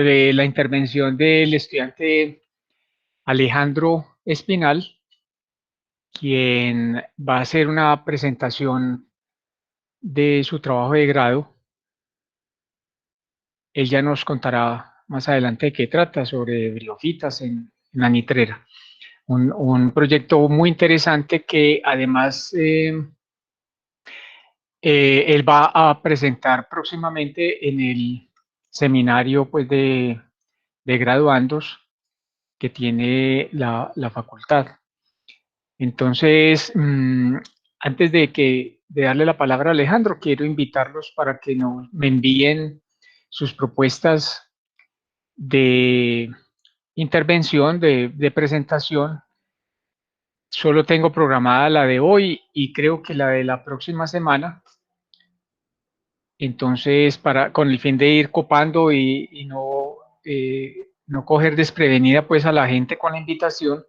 La intervención del estudiante Alejandro Espinal, quien va a hacer una presentación de su trabajo de grado. Él ya nos contará más adelante de qué trata, sobre briofitas en la nitrera. Un proyecto muy interesante que además él va a presentar próximamente en el seminario pues, de graduandos que tiene la facultad. Entonces, antes de darle la palabra a Alejandro, quiero invitarlos para que me envíen sus propuestas de intervención, de presentación. Solo tengo programada la de hoy y creo que la de la próxima semana. Entonces, con el fin de ir copando y no coger desprevenida pues a la gente con la invitación,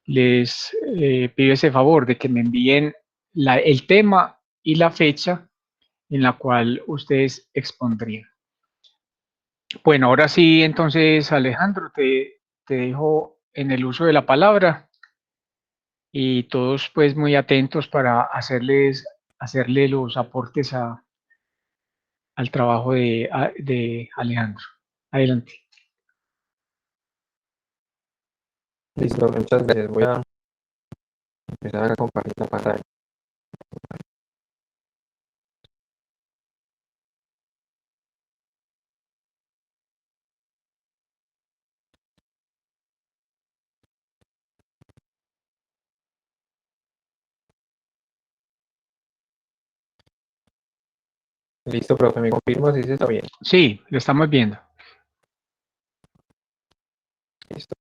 les pido ese favor de que me envíen el tema y la fecha en la cual ustedes expondrían. Bueno, ahora sí, entonces Alejandro, te dejo en el uso de la palabra y todos pues muy atentos para hacerle los aportes al trabajo de Alejandro. Adelante. Listo, muchas gracias. Voy a empezar a compartir la pantalla. Listo, profe, ¿me confirma si se está bien? Sí, lo estamos viendo. Listo.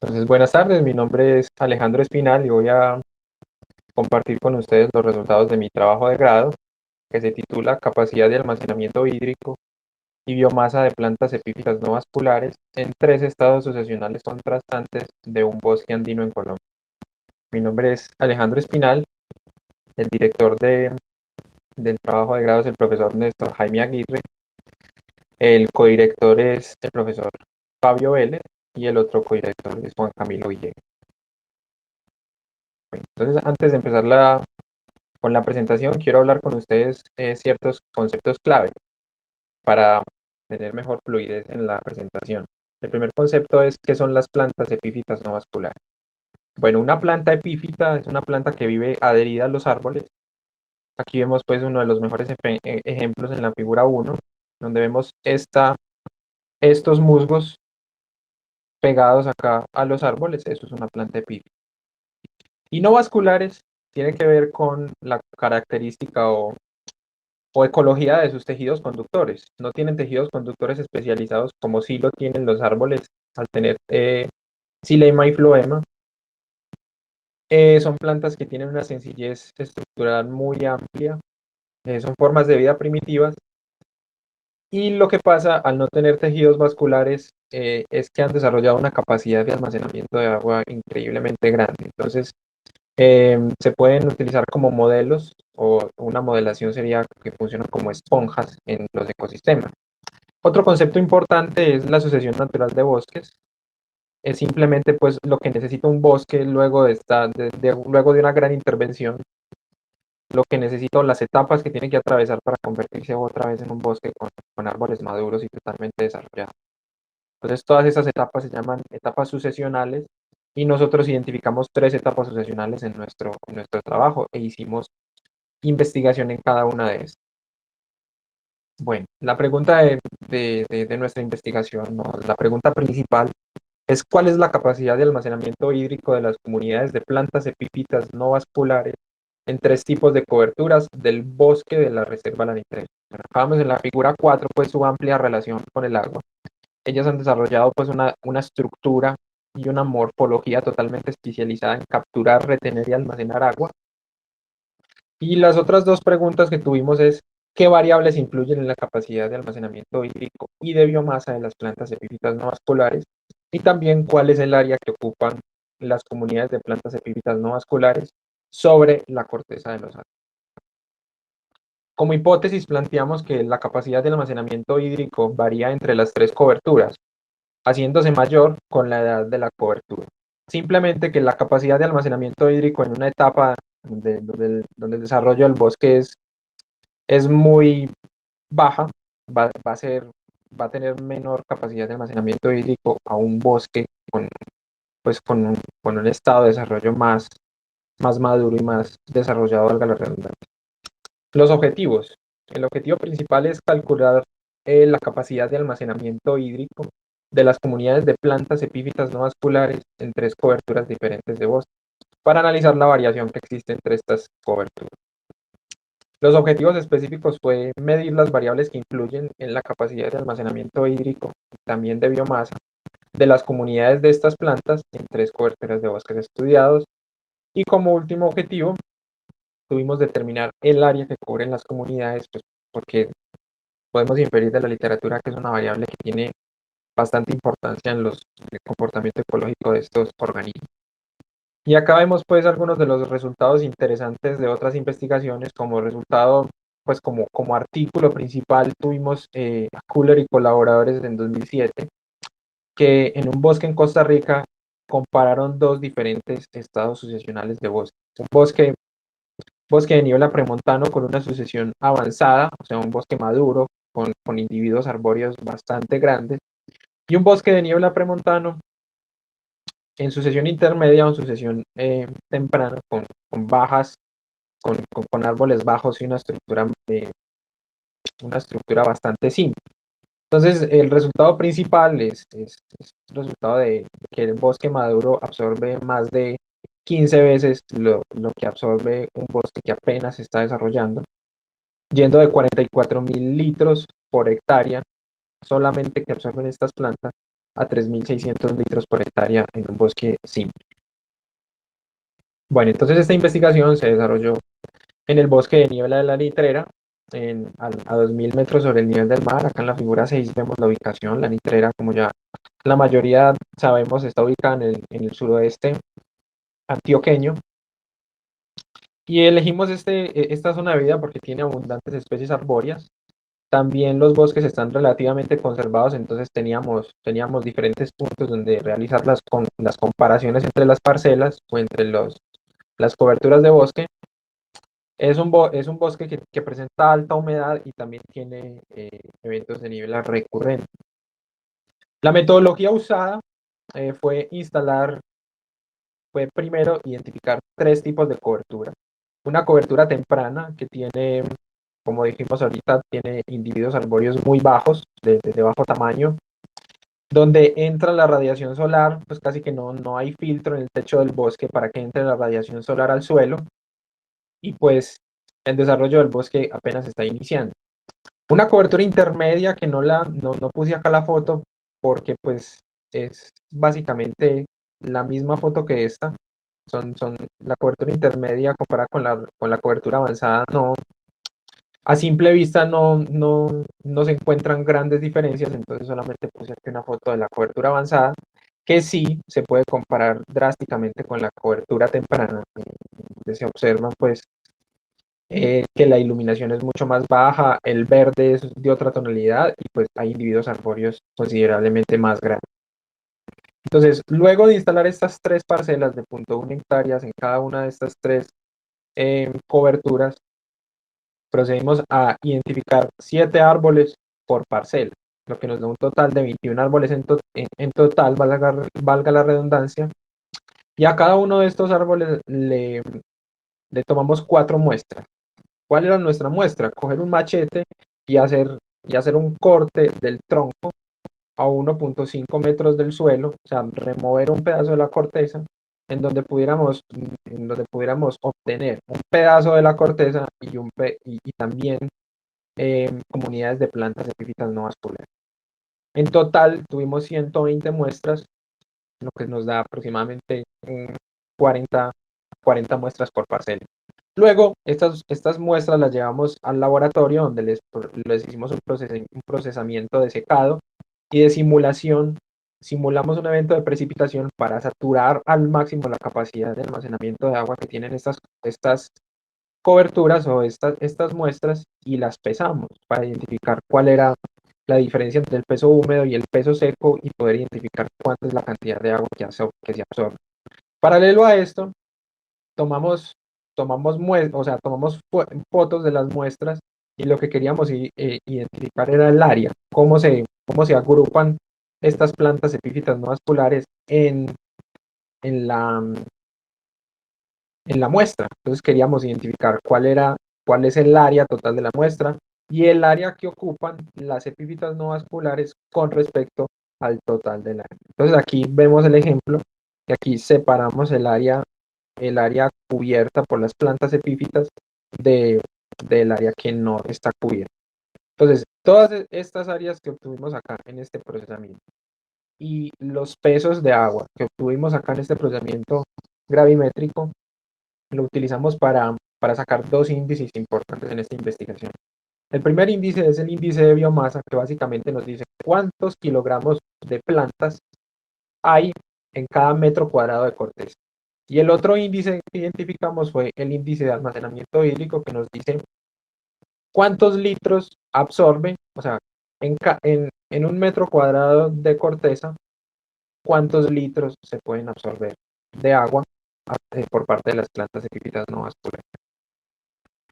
Entonces, buenas tardes, mi nombre es Alejandro Espinal y voy a compartir con ustedes los resultados de mi trabajo de grado, que se titula Capacidad de almacenamiento hídrico y biomasa de plantas epífitas no vasculares en 3 estados sucesionales contrastantes de un bosque andino en Colombia. Mi nombre es Alejandro Espinal, el director del trabajo de grado es el profesor Néstor Jaime Aguirre, el codirector es el profesor Fabio Vélez y el otro codirector es Juan Camilo Villegas. Bueno, entonces, antes de empezar con la presentación, quiero hablar con ustedes ciertos conceptos clave para tener mejor fluidez en la presentación. El primer concepto es qué son las plantas epífitas no vasculares. Bueno, una planta epífita es una planta que vive adherida a los árboles. Aquí vemos pues uno de los mejores ejemplos en la figura 1, donde vemos estos musgos pegados acá a los árboles. Eso es una planta epífita. Y no vasculares tiene que ver con la característica o ecología de sus tejidos conductores. No tienen tejidos conductores especializados como sí lo tienen los árboles al tener xilema y floema. Son plantas que tienen una sencillez estructural muy amplia, son formas de vida primitivas, y lo que pasa al no tener tejidos vasculares es que han desarrollado una capacidad de almacenamiento de agua increíblemente grande. Entonces, se pueden utilizar como modelos, o una modelación sería que funcionan como esponjas en los ecosistemas. Otro concepto importante es la sucesión natural de bosques. Es simplemente pues lo que necesita un bosque luego de una gran intervención, lo que necesita, o las etapas que tiene que atravesar para convertirse otra vez en un bosque con árboles maduros y totalmente desarrollados. Entonces, todas esas etapas se llaman etapas sucesionales, y nosotros identificamos 3 etapas sucesionales en nuestro trabajo e hicimos investigación en cada una de estas. Bueno, la pregunta de nuestra investigación, ¿no? La pregunta principal es cuál es la capacidad de almacenamiento hídrico de las comunidades de plantas epífitas no vasculares en 3 tipos de coberturas del bosque de la Reserva La Nitrera. Bueno, acá vemos en la figura 4 pues su amplia relación con el agua. Ellas han desarrollado pues una estructura y una morfología totalmente especializada en capturar, retener y almacenar agua. Y las otras 2 preguntas que tuvimos es qué variables influyen en la capacidad de almacenamiento hídrico y de biomasa de las plantas epífitas no vasculares, y también cuál es el área que ocupan las comunidades de plantas epífitas no vasculares sobre la corteza de los árboles. Como hipótesis planteamos que la capacidad de almacenamiento hídrico varía entre las tres coberturas, haciéndose mayor con la edad de la cobertura. Simplemente que la capacidad de almacenamiento hídrico en una etapa donde el desarrollo del bosque es muy baja, va a tener menor capacidad de almacenamiento hídrico a un bosque con un estado de desarrollo más maduro y más desarrollado, valga la redundancia. Los objetivos. El objetivo principal es calcular la capacidad de almacenamiento hídrico de las comunidades de plantas epífitas no vasculares en tres coberturas diferentes de bosque, para analizar la variación que existe entre estas coberturas. Los objetivos específicos fue medir las variables que influyen en la capacidad de almacenamiento hídrico, también de biomasa, de las comunidades de estas plantas en tres coberturas de bosques estudiados. Y como último objetivo, tuvimos determinar el área que cubren las comunidades, pues, porque podemos inferir de la literatura que es una variable que tiene bastante importancia en el comportamiento ecológico de estos organismos. Y acá vemos pues algunos de los resultados interesantes de otras investigaciones. Como resultado, pues como artículo principal tuvimos a Kuller y colaboradores en 2007, que en un bosque en Costa Rica compararon dos diferentes estados sucesionales de bosque. Un bosque de niebla premontano con una sucesión avanzada, o sea, un bosque maduro con individuos arbóreos bastante grandes, y un bosque de niebla premontano en sucesión intermedia o en sucesión temprana con bajas, con árboles bajos y una estructura bastante simple. Entonces, el resultado principal es el resultado de que el bosque maduro absorbe más de 15 veces lo que absorbe un bosque que apenas se está desarrollando, yendo de 44.000 litros por hectárea solamente que absorben estas plantas a 3.600 litros por hectárea en un bosque simple. Bueno, entonces esta investigación se desarrolló en el bosque de niebla de la Nitrera, a 2.000 metros sobre el nivel del mar. Acá en la figura 6 vemos la ubicación. La Nitrera, como ya la mayoría sabemos, está ubicada en el suroeste antioqueño. Y elegimos esta zona de vida porque tiene abundantes especies arbóreas. También los bosques están relativamente conservados, entonces teníamos diferentes puntos donde realizar las comparaciones entre las parcelas o entre las coberturas de bosque. Es un bosque que presenta alta humedad y también tiene eventos de niebla recurrente. La metodología usada fue primero identificar tres tipos de cobertura. Una cobertura temprana que tiene, como dijimos ahorita, tiene individuos arbóreos muy bajos, de bajo tamaño, donde entra la radiación solar, pues casi que no hay filtro en el techo del bosque para que entre la radiación solar al suelo, y pues el desarrollo del bosque apenas está iniciando. Una cobertura intermedia que no puse acá la foto porque pues es básicamente la misma foto que esta. Son la cobertura intermedia comparada con la cobertura avanzada. No, a simple vista no se encuentran grandes diferencias, entonces solamente puse aquí una foto de la cobertura avanzada, que sí se puede comparar drásticamente con la cobertura temprana, donde se observa pues que la iluminación es mucho más baja, el verde es de otra tonalidad y pues hay individuos arbóreos considerablemente más grandes. Entonces, luego de instalar estas tres parcelas de 0.1 hectáreas en cada una de estas tres coberturas, procedimos a identificar 7 árboles por parcela, lo que nos da un total de 21 árboles en total, valga la redundancia, y a cada uno de estos árboles le tomamos 4 muestras. ¿Cuál era nuestra muestra? Coger un machete y hacer un corte del tronco a 1.5 metros del suelo, o sea, remover un pedazo de la corteza en donde pudiéramos obtener un pedazo de la corteza y también comunidades de plantas epífitas no vasculares. En total tuvimos 120 muestras, lo que nos da aproximadamente 40, 40 muestras por parcela. Luego, estas muestras las llevamos al laboratorio donde les hicimos un procesamiento de secado y de simulación. Simulamos un evento de precipitación para saturar al máximo la capacidad de almacenamiento de agua que tienen estas coberturas o estas muestras y las pesamos para identificar cuál era la diferencia entre el peso húmedo y el peso seco y poder identificar cuánta es la cantidad de agua que se absorbe. Paralelo a esto, tomamos, o sea, tomamos fotos de las muestras y lo que queríamos identificar era el área, cómo se agrupan estas plantas epífitas no vasculares en la, en la muestra. Entonces queríamos identificar cuál es el área total de la muestra y el área que ocupan las epífitas no vasculares con respecto al total del área. Entonces aquí vemos el ejemplo y aquí separamos el área cubierta por las plantas epífitas del área que no está cubierta. Entonces, todas estas áreas que obtuvimos acá en este procesamiento y los pesos de agua que obtuvimos acá en este procesamiento gravimétrico lo utilizamos para sacar dos índices importantes en esta investigación. El primer índice es el índice de biomasa, que básicamente nos dice cuántos kilogramos de plantas hay en cada metro cuadrado de corteza. Y el otro índice que identificamos fue el índice de almacenamiento hídrico, que nos dice cuántos litros absorbe, o sea, en un metro cuadrado de corteza, cuántos litros se pueden absorber de agua por parte de las plantas epífitas no vasculares.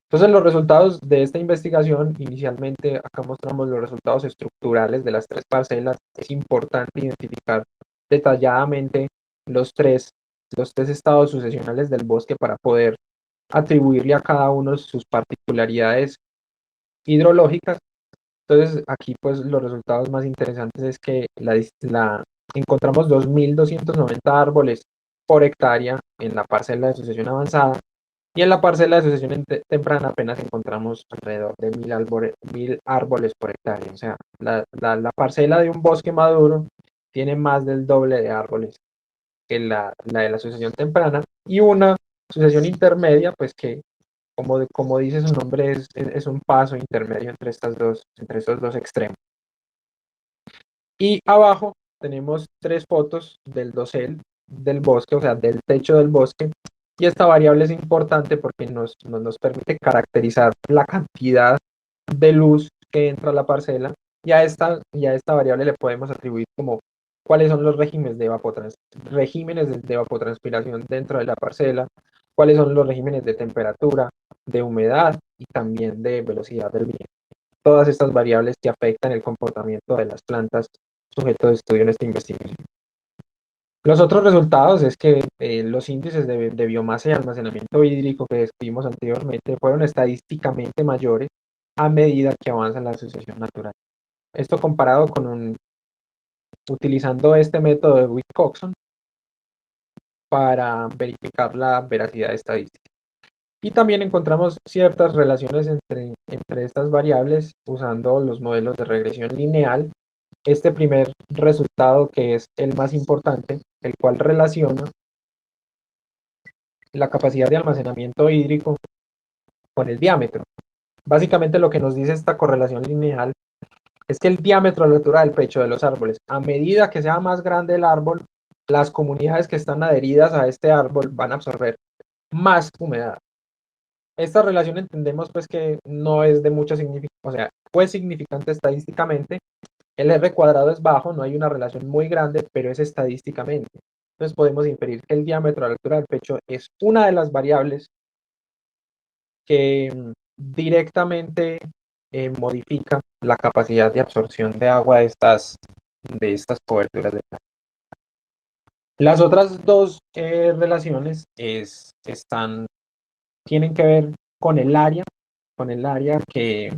Entonces, los resultados de esta investigación, inicialmente acá mostramos los resultados estructurales de las tres parcelas. Es importante identificar detalladamente los tres estados sucesionales del bosque para poder atribuirle a cada uno sus particularidades hidrológicas. Entonces, aquí pues los resultados más interesantes es que encontramos 2.290 árboles por hectárea en la parcela de sucesión avanzada y en la parcela de sucesión temprana apenas encontramos alrededor de 1.000 árboles por hectárea. O sea, la parcela de un bosque maduro tiene más del doble de árboles que la de la sucesión temprana y una sucesión intermedia, pues que como dice su nombre, es un paso intermedio entre estos dos extremos. Y abajo tenemos tres fotos del dosel del bosque, o sea, del techo del bosque. Y esta variable es importante porque nos permite caracterizar la cantidad de luz que entra a la parcela. Y a esta variable le podemos atribuir como cuáles son los regímenes de evapotranspiración dentro de la parcela, cuáles son los regímenes de temperatura, de humedad y también de velocidad del viento. Todas estas variables que afectan el comportamiento de las plantas sujeto de estudio en esta investigación. Los otros resultados es que los índices de biomasa y almacenamiento hídrico que describimos anteriormente fueron estadísticamente mayores a medida que avanza la sucesión natural. Esto comparado utilizando este método de Witt-Coxon para verificar la veracidad estadística. Y también encontramos ciertas relaciones entre estas variables usando los modelos de regresión lineal. Este primer resultado, que es el más importante, el cual relaciona la capacidad de almacenamiento hídrico con el diámetro. Básicamente lo que nos dice esta correlación lineal es que el diámetro a la altura del pecho de los árboles, a medida que sea más grande el árbol, las comunidades que están adheridas a este árbol van a absorber más humedad. Esta relación entendemos pues que no es de mucho significado, o sea, fue significante estadísticamente. El R cuadrado es bajo, no hay una relación muy grande, pero es estadísticamente. Entonces podemos inferir que el diámetro a la altura del pecho es una de las variables que directamente modifica la capacidad de absorción de agua de estas coberturas de planta. Las otras dos relaciones tienen que ver con el área que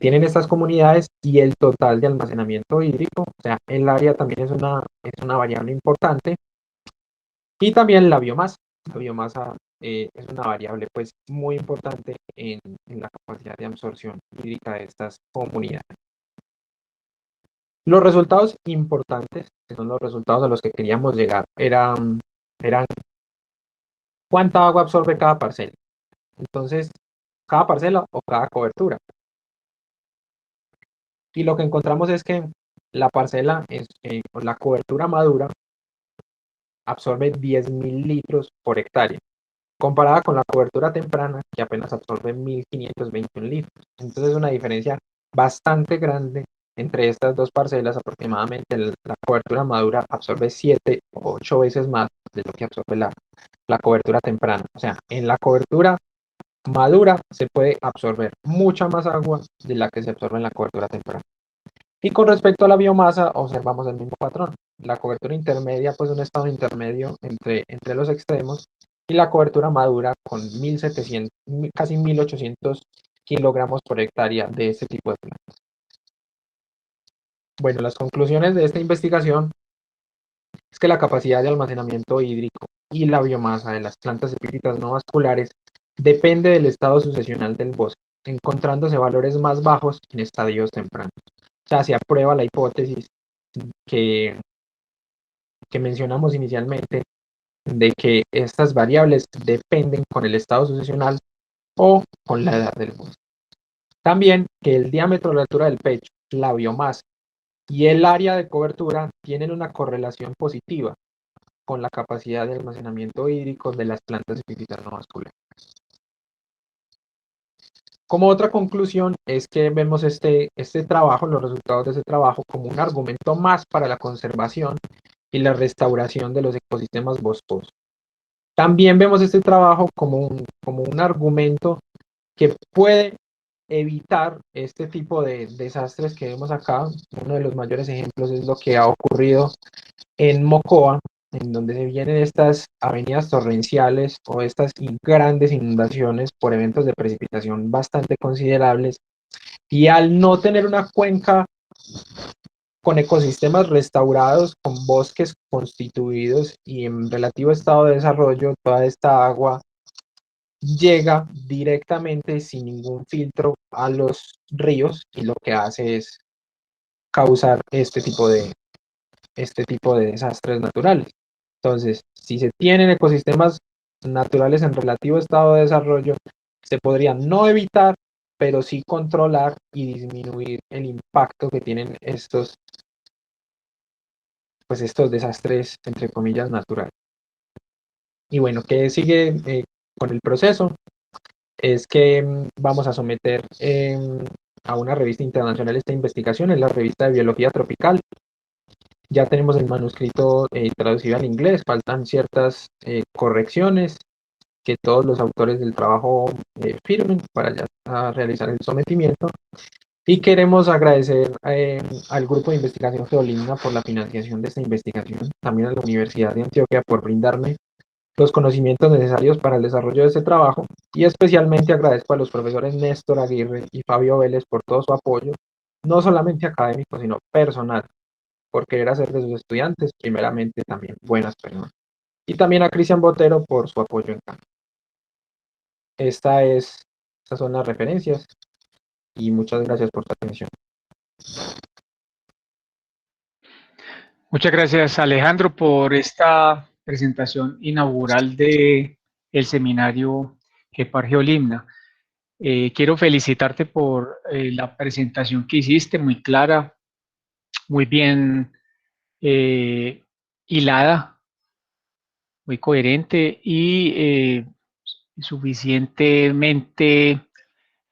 tienen estas comunidades y el total de almacenamiento hídrico. O sea, el área también es una variable importante. Y también la biomasa. La biomasa es una variable pues muy importante en la capacidad de absorción hídrica de estas comunidades. Los resultados importantes, que son los resultados a los que queríamos llegar, eran cuánta agua absorbe cada parcela. Entonces, cada parcela o cada cobertura. Y lo que encontramos es que la parcela, o la cobertura madura, absorbe 10.000 litros por hectárea. comparada con la cobertura temprana, que apenas absorbe 1.521 litros. Entonces es una diferencia bastante grande entre estas dos parcelas. Aproximadamente la cobertura madura absorbe 7 o 8 veces más de lo que absorbe la cobertura temprana. O sea, en la cobertura madura se puede absorber mucha más agua de la que se absorbe en la cobertura temprana. Y con respecto a la biomasa, observamos el mismo patrón. La cobertura intermedia, pues un estado intermedio entre los extremos, y la cobertura madura con 1.700, casi 1.800 kilogramos por hectárea de este tipo de plantas. Bueno, las conclusiones de esta investigación es que la capacidad de almacenamiento hídrico y la biomasa de las plantas epífitas no vasculares depende del estado sucesional del bosque, encontrándose valores más bajos en estadios tempranos. O sea, se aprueba la hipótesis que, que mencionamos inicialmente de que estas variables dependen con el estado sucesional o con la edad del bosque. También que el diámetro, la altura del pecho, la biomasa y el área de cobertura tienen una correlación positiva con la capacidad de almacenamiento hídrico de las plantas epífitas no vasculares. Como otra conclusión es que vemos este trabajo, los resultados de ese trabajo, como un argumento más para la conservación y la restauración de los ecosistemas boscosos. También vemos este trabajo como un argumento que puede evitar este tipo de desastres que vemos acá. Uno de los mayores ejemplos es lo que ha ocurrido en Mocoa, en donde se vienen estas avenidas torrenciales o estas grandes inundaciones por eventos de precipitación bastante considerables. Y al no tener una cuenca con ecosistemas restaurados, con bosques constituidos y en relativo estado de desarrollo, toda esta agua llega directamente sin ningún filtro a los ríos y lo que hace es causar este tipo de desastres naturales. Entonces, si se tienen ecosistemas naturales en relativo estado de desarrollo, se podrían no evitar, pero sí controlar y disminuir el impacto que tienen estos desastres, entre comillas, naturales. Y bueno, ¿qué sigue con el proceso? Es que vamos a someter a una revista internacional esta investigación, es la revista de Biología Tropical. Ya tenemos el manuscrito traducido al inglés, faltan ciertas correcciones que todos los autores del trabajo firmen para ya realizar el sometimiento. Y queremos agradecer al Grupo de Investigación Geolimna por la financiación de esta investigación, también a la Universidad de Antioquia por brindarme los conocimientos necesarios para el desarrollo de este trabajo, y especialmente agradezco a los profesores Néstor Aguirre y Fabio Vélez por todo su apoyo, no solamente académico, sino personal, por querer hacer de sus estudiantes, primeramente, también buenas personas. Y también a Cristian Botero por su apoyo en campo. Estas son las referencias y muchas gracias por su atención. Muchas gracias, Alejandro, por esta presentación inaugural de el seminario GEPAR Geolimna. Quiero felicitarte por la presentación que hiciste, muy clara, muy bien hilada, muy coherente y suficientemente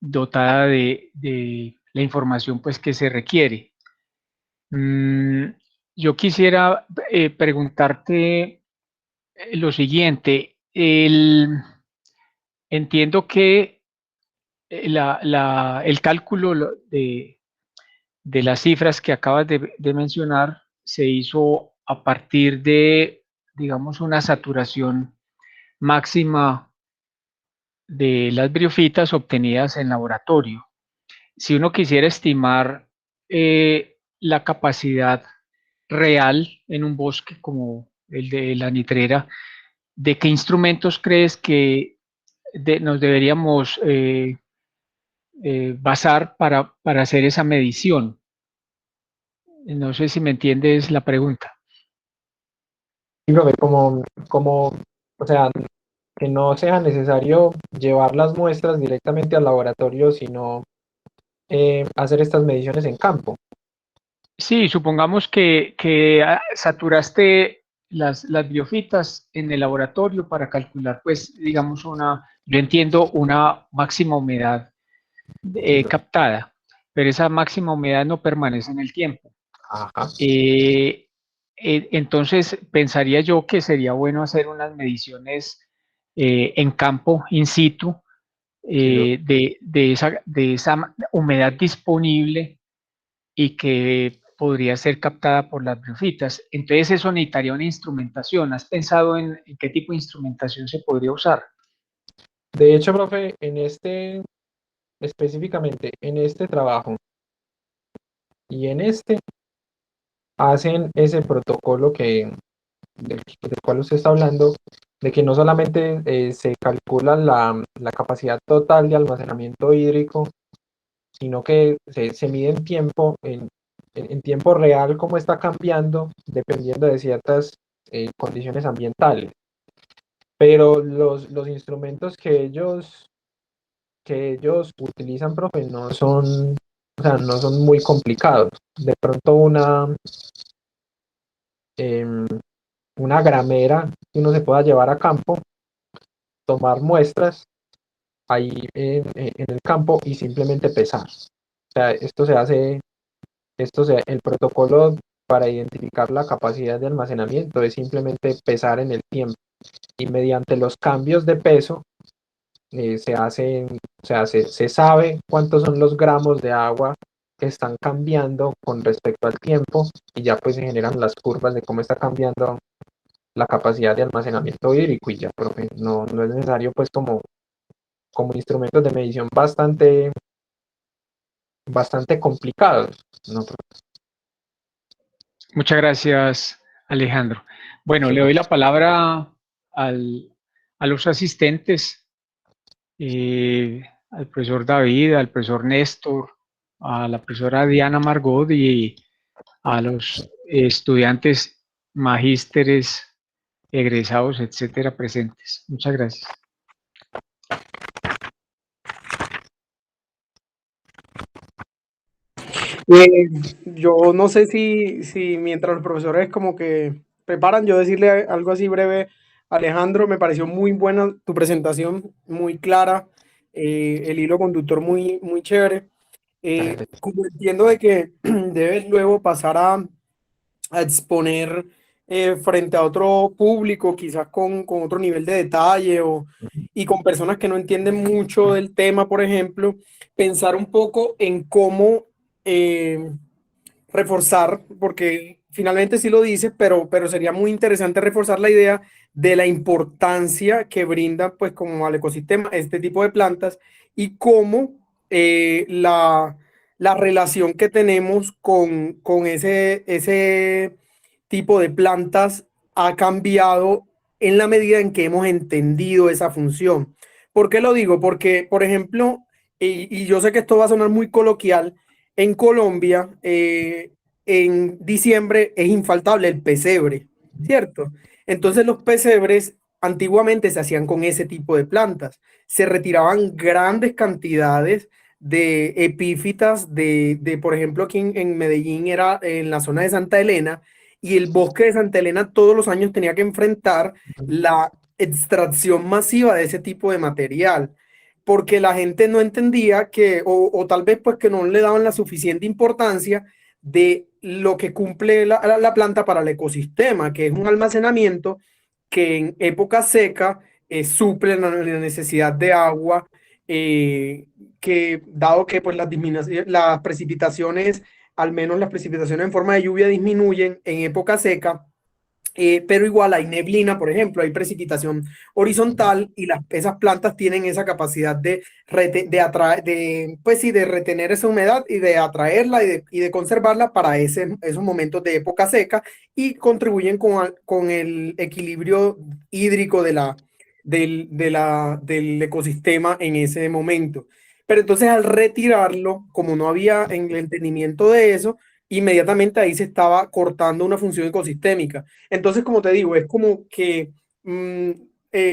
dotada de la información pues, que se requiere. Yo quisiera preguntarte lo siguiente. Entiendo que el cálculo de las cifras que acabas de mencionar se hizo a partir de, digamos, una saturación máxima de las briofitas obtenidas en laboratorio. Si uno quisiera estimar la capacidad real en un bosque como el de la nitrera, ¿de qué instrumentos crees que nos deberíamos basar para hacer esa medición? No sé si me entiendes la pregunta. Y profe, o sea, que no sea necesario llevar las muestras directamente al laboratorio, sino hacer estas mediciones en campo. Sí, supongamos que saturaste las biofitas en el laboratorio para calcular, pues, digamos, yo entiendo una máxima humedad captada, pero esa máxima humedad no permanece en el tiempo. Ajá. Entonces, pensaría yo que sería bueno hacer unas mediciones en campo, in situ, Sí, de esa humedad disponible y que podría ser captada por las briofitas. Entonces, eso necesitaría una instrumentación. ¿Has pensado en qué tipo de instrumentación se podría usar? de hecho, profe, específicamente en este trabajo y en este, hacen ese protocolo del cual usted está hablando, de que no solamente se calcula la capacidad total de almacenamiento hídrico, sino que se mide en tiempo, en tiempo real, cómo está cambiando, dependiendo de ciertas condiciones ambientales. Pero los instrumentos que ellos utilizan, profe, no son, o sea, no son muy complicados. De pronto em, una gramera que uno se pueda llevar a campo, tomar muestras ahí en el campo y simplemente pesar. O sea, el protocolo para identificar la capacidad de almacenamiento es simplemente pesar en el tiempo y mediante los cambios de peso se hacen, o sea, se sabe cuántos son los gramos de agua que están cambiando con respecto al tiempo y ya pues se generan las curvas de cómo está cambiando la capacidad de almacenamiento hídrico y ya, profe, no es necesario pues como instrumentos de medición bastante complicados, ¿no? Muchas gracias, Alejandro. Bueno, le Profe? doy la palabra al, a los asistentes, al profesor David, al profesor Néstor, a la profesora Diana Margot y a los estudiantes, magísteres, egresados, etcétera, presentes. Muchas gracias. Eh, yo no sé si mientras los profesores como que preparan, yo decirle algo así breve. Alejandro, me pareció muy buena tu presentación, muy clara, el hilo conductor muy chévere. Como entiendo de que debes luego pasar a exponer frente a otro público, quizás con otro nivel de detalle y con personas que no entienden mucho del tema, por ejemplo, pensar un poco en cómo reforzar, porque finalmente sí lo dice, pero sería muy interesante reforzar la idea de la importancia que brinda, pues, como al ecosistema, este tipo de plantas y cómo la relación que tenemos con ese tipo de plantas ha cambiado en la medida en que hemos entendido esa función. ¿Por qué lo digo? Porque, por ejemplo, y yo sé que esto va a sonar muy coloquial, en Colombia, en diciembre es infaltable el pesebre, ¿cierto? Entonces los pesebres antiguamente se hacían con ese tipo de plantas. Se retiraban grandes cantidades de epífitas por ejemplo, aquí en Medellín era en la zona de Santa Elena, y el bosque de Santa Elena todos los años tenía que enfrentar la extracción masiva de ese tipo de material porque la gente no entendía o tal vez pues que no le daban la suficiente importancia de lo que cumple la planta para el ecosistema, que es un almacenamiento que en época seca suple la necesidad de agua, que dado que pues las precipitaciones, al menos las precipitaciones en forma de lluvia disminuyen en época seca, pero igual hay neblina, por ejemplo, hay precipitación horizontal y esas plantas tienen esa capacidad pues sí, de retener esa humedad y de atraerla y de conservarla para esos momentos de época seca y contribuyen con el equilibrio hídrico del ecosistema en ese momento. Pero entonces al retirarlo, como no había en el entendimiento de eso, inmediatamente ahí se estaba cortando una función ecosistémica. Entonces, como te digo, es mm,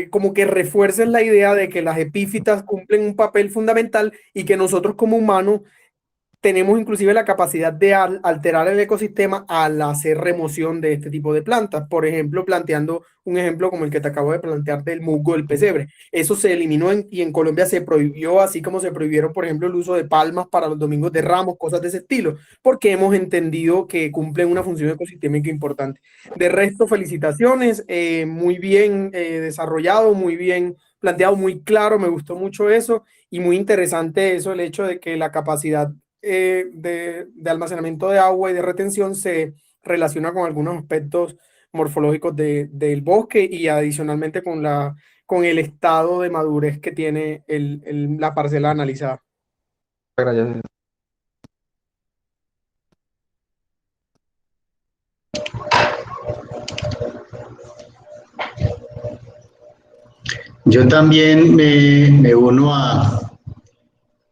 como que refuercen la idea de que las epífitas cumplen un papel fundamental y que nosotros como humanos tenemos inclusive la capacidad de alterar el ecosistema al hacer remoción de este tipo de plantas. Por ejemplo, planteando un ejemplo como el que te acabo de plantear del musgo del pesebre. Eso se eliminó y en Colombia se prohibió, así como se prohibieron, por ejemplo, el uso de palmas para los domingos de Ramos, cosas de ese estilo, porque hemos entendido que cumplen una función ecosistémica importante. De resto, felicitaciones, muy bien desarrollado, muy bien planteado, muy claro, me gustó mucho eso y muy interesante eso, el hecho de que la capacidad de almacenamiento de agua y de retención se relaciona con algunos aspectos morfológicos del bosque y adicionalmente con el estado de madurez que tiene la parcela analizada. Gracias. Yo también me uno a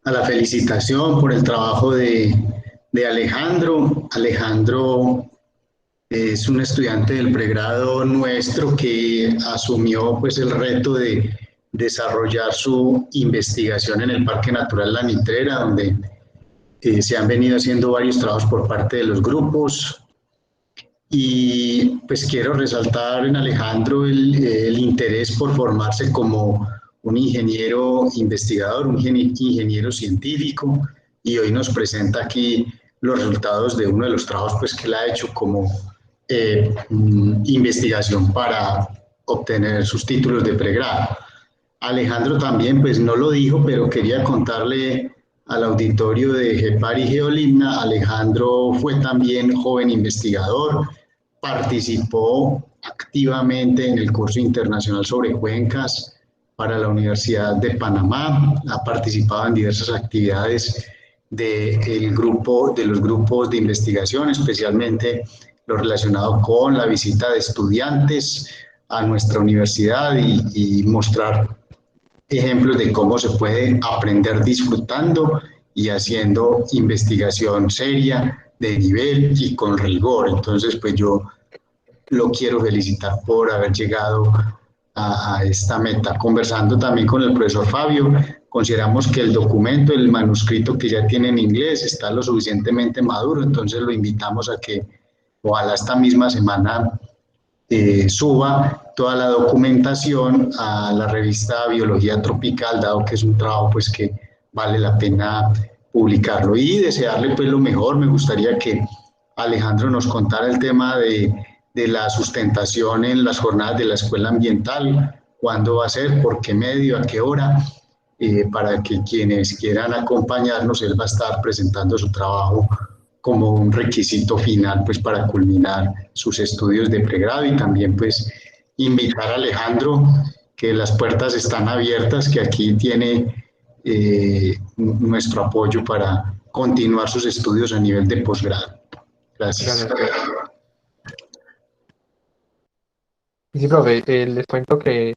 la felicitación por el trabajo de Alejandro. Alejandro es un estudiante del pregrado nuestro que asumió pues el reto de desarrollar su investigación en el Parque Natural La Nitrera, donde se han venido haciendo varios trabajos por parte de los grupos. Y pues quiero resaltar en Alejandro el interés por formarse como un ingeniero investigador, un ingeniero científico, y hoy nos presenta aquí los resultados de uno de los trabajos pues, que él ha hecho como investigación para obtener sus títulos de pregrado. Alejandro también, pues no lo dijo, pero quería contarle al auditorio de GEPAR y Geolimna. Alejandro fue también joven investigador, participó activamente en el curso internacional sobre cuencas para la Universidad de Panamá, ha participado en diversas actividades de los grupos de investigación, especialmente lo relacionado con la visita de estudiantes a nuestra universidad y mostrar ejemplos de cómo se puede aprender disfrutando y haciendo investigación seria, de nivel y con rigor. Entonces, pues yo lo quiero felicitar por haber llegado a esta meta. Conversando también con el profesor Fabio, consideramos que el documento, el manuscrito que ya tiene en inglés está lo suficientemente maduro, entonces lo invitamos a que ojalá esta misma semana suba toda la documentación a la revista Biología Tropical, dado que es un trabajo pues que vale la pena publicarlo. Y desearle pues lo mejor. Me gustaría que Alejandro nos contara el tema de la sustentación en las jornadas de la escuela ambiental, cuándo va a ser, por qué medio, a qué hora, para que quienes quieran acompañarnos, él va a estar presentando su trabajo como un requisito final pues para culminar sus estudios de pregrado y también pues invitar a Alejandro que las puertas están abiertas, que aquí tiene nuestro apoyo para continuar sus estudios a nivel de posgrado. Gracias. Gracias. Y sí, profe, les cuento que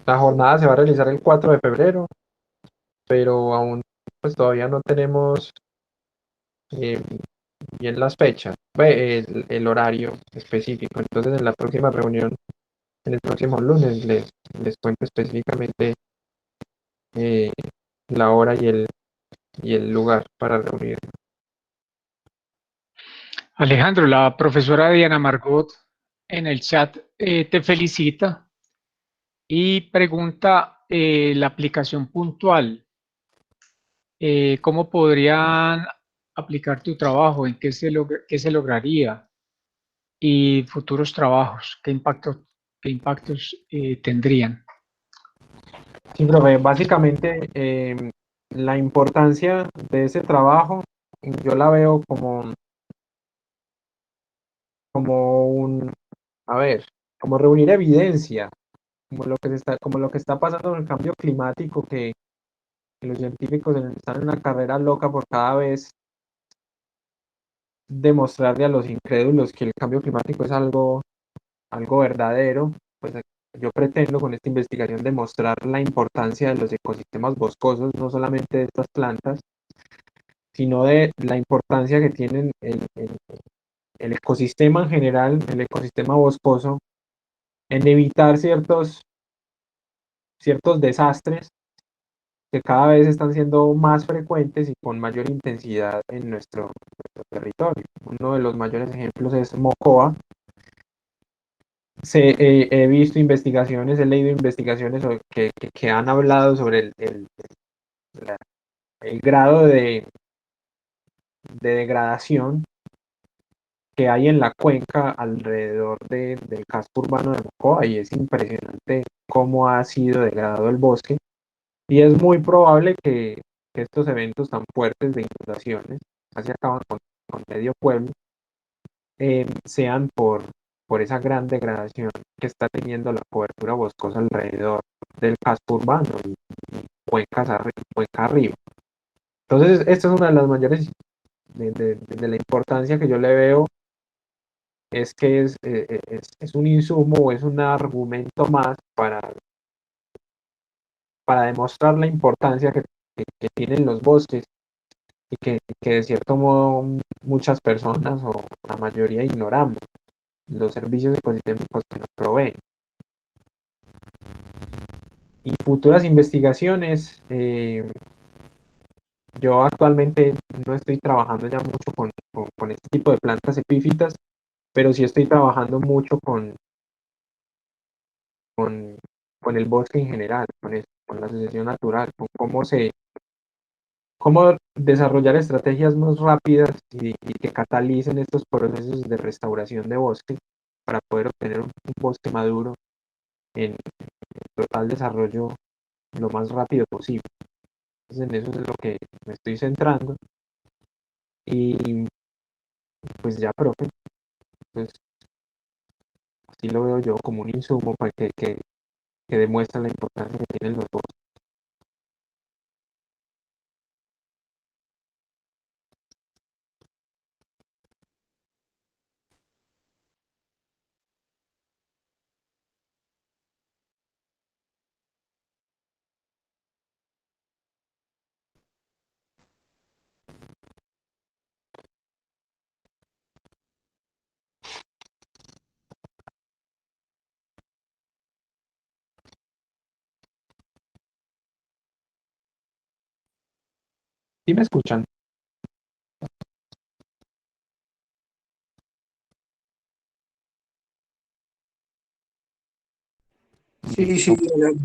la jornada se va a realizar el 4 de febrero, pero aún pues todavía no tenemos eh, bien las fechas, el horario específico. Entonces en la próxima reunión, en el próximo lunes, les cuento específicamente eh, la hora y el lugar para reunir. Alejandro, la profesora Diana Margot en el chat te felicita y pregunta la aplicación puntual. ¿Cómo podrían aplicar tu trabajo? ¿En qué se lograría? Y futuros trabajos, qué impactos tendrían? Sí, profe, básicamente la importancia de ese trabajo yo la veo como a ver, como reunir evidencia, como lo que está pasando en el cambio climático, que los científicos están en una carrera loca por cada vez demostrarle a los incrédulos que el cambio climático es algo verdadero. Pues yo pretendo con esta investigación demostrar la importancia de los ecosistemas boscosos, no solamente de estas plantas, sino de la importancia que tienen el ecosistema en general, el ecosistema boscoso, en evitar ciertos desastres que cada vez están siendo más frecuentes y con mayor intensidad en nuestro territorio. Uno de los mayores ejemplos es Mocoa. He visto investigaciones, he leído investigaciones que han hablado sobre el grado de degradación que hay en la cuenca alrededor del casco urbano de Mocoa, y es impresionante cómo ha sido degradado el bosque, y es muy probable que estos eventos tan fuertes de inundaciones, casi acaban con medio pueblo, sean por esa gran degradación que está teniendo la cobertura boscosa alrededor del casco urbano y cuenca arriba. Entonces, esta es una de las mayores de la importancia que yo le veo, es que es un insumo, es un argumento más para demostrar la importancia que tienen los bosques, y que de cierto modo muchas personas o la mayoría ignoramos los servicios ecosistémicos que nos proveen. Y futuras investigaciones, yo actualmente no estoy trabajando ya mucho con este tipo de plantas epífitas, pero sí estoy trabajando mucho con el bosque en general, con la sucesión natural, con cómo desarrollar estrategias más rápidas y que catalicen estos procesos de restauración de bosque para poder obtener un bosque maduro en total desarrollo lo más rápido posible. Entonces, en eso es lo que me estoy centrando. Y pues ya, profe, pues así lo veo yo, como un insumo para que demuestra la importancia que tienen los bosques. ¿Sí me escuchan? Sí, sí, adelante.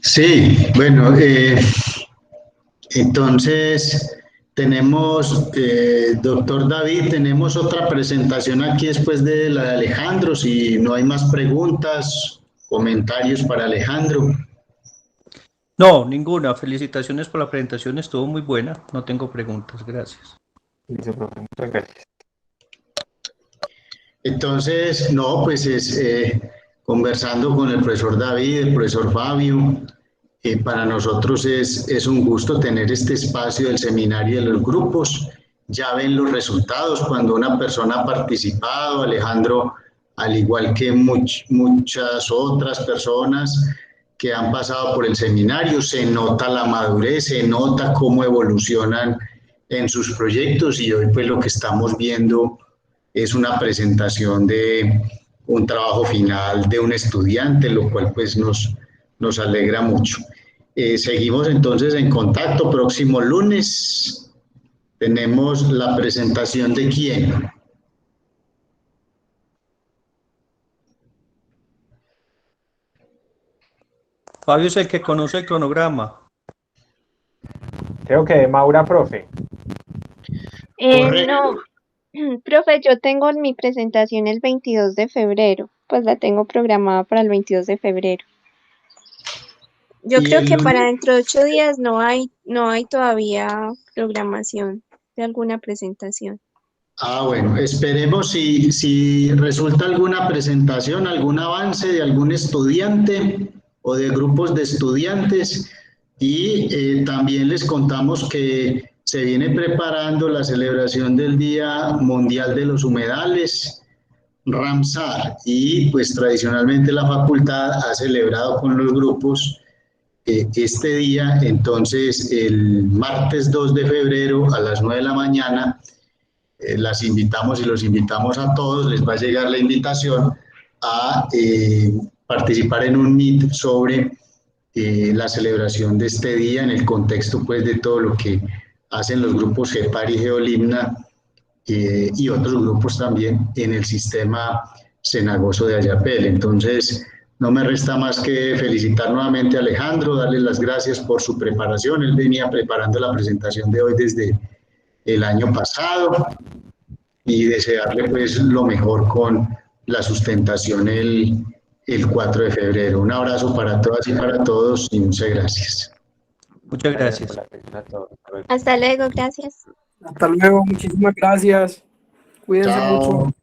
Sí, bueno, entonces tenemos, doctor David, tenemos otra presentación aquí después de la de Alejandro. Si no hay más preguntas, comentarios para Alejandro. No, ninguna. Felicitaciones por la presentación, estuvo muy buena. No tengo preguntas, gracias. Listo, profe, muchas gracias. Entonces, no, pues conversando con el profesor David, el profesor Fabio, para nosotros es un gusto tener este espacio del seminario de los grupos. Ya ven los resultados cuando una persona ha participado, Alejandro, al igual que muchas otras personas que han pasado por el seminario, se nota la madurez, se nota cómo evolucionan en sus proyectos, y hoy pues lo que estamos viendo es una presentación de un trabajo final de un estudiante, lo cual pues nos alegra mucho. Seguimos entonces en contacto. Próximo lunes tenemos la presentación de quién. Fabio es el que conoce el cronograma. Creo que de Maura, profe. Correcto. No, profe, yo tengo mi presentación el 22 de febrero, pues la tengo programada para el 22 de febrero. Yo Y creo el que lunes, para dentro de 8 días no hay todavía programación de alguna presentación. bueno, esperemos si resulta alguna presentación, algún avance de algún estudiante o de grupos de estudiantes. Y también les contamos que se viene preparando la celebración del Día Mundial de los Humedales, Ramsar, y pues tradicionalmente la facultad ha celebrado con los grupos este día. Entonces, el martes 2 de febrero a las 9 de la mañana las invitamos y los invitamos a todos, les va a llegar la invitación a participar en un Meet sobre la celebración de este día en el contexto pues de todo lo que hacen los grupos GEPAR y Geolimna y otros grupos también en el sistema cenagoso de Ayapel. Entonces, no me resta más que felicitar nuevamente a Alejandro, darle las gracias por su preparación. Él venía preparando la presentación de hoy desde el año pasado y desearle pues lo mejor con la sustentación el 4 de febrero. Un abrazo para todas y para todos y muchas gracias. Muchas gracias. Hasta luego, gracias. Hasta luego, muchísimas gracias. Cuídense Chao. mucho.